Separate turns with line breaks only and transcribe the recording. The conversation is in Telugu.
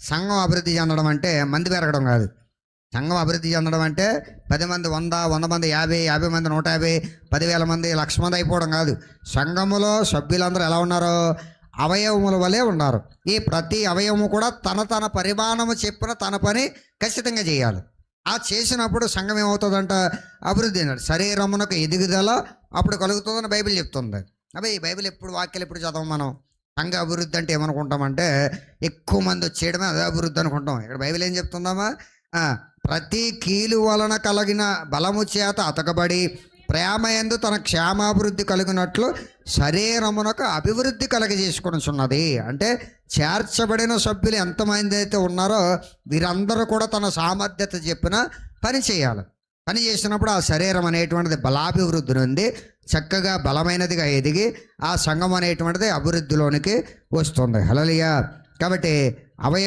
సంఘం అభివృద్ధి చెందడం అంటే మంది పెరగడం కాదు. సంఘం అభివృద్ధి చెందడం అంటే 10 మంది 100, 100 మంది 50, 50 మంది 150, 10,000 మంది 1,00,000 మంది అయిపోవడం కాదు. సంఘములో సభ్యులందరూ ఎలా ఉన్నారో అవయవముల వలె ఉన్నారు. ఈ ప్రతి అవయవము కూడా తన పరిమాణము చెప్పిన తన పని ఖచ్చితంగా చేయాలి. ఆ చేసినప్పుడు సంఘం ఏమవుతుందంట? అభివృద్ధి అన్నాడు. శరీరమునకు ఎదుగుదల అప్పుడు కలుగుతుందని బైబిల్ చెప్తుంది. అబ్బాయి ఈ బైబిల్ బైబిల్ ఎప్పుడు చదవం మనం? సంఘ అభివృద్ధి అంటే ఏమనుకుంటామంటే ఎక్కువ మంది వచ్చేయడమే అదే అభివృద్ధి అనుకుంటాం. ఇక్కడ బైబిల్ ఏం చెప్తుందామా? ప్రతి కీలు వలన కలిగిన బలము చేత అతకబడి ప్రేమయందు తన క్షేమాభివృద్ధి కలిగినట్లు శరీరమునకు అభివృద్ధి కలగజేసుకొనుచున్నది. అంటే చేర్చబడిన సభ్యులు ఎంతమంది అయితే ఉన్నారో వీరందరూ కూడా తన సామర్థ్యత చెప్పిన పని చేయాలి. పని చేసినప్పుడు ఆ శరీరం అనేటువంటిది బలాభివృద్ధి నుండి చక్కగా బలమైనదిగా ఎదిగి ఆ సంఘం అనేటువంటిది అభివృద్ధిలోనికి వస్తుంది. హల్లెలూయా. కాబట్టి అవయవ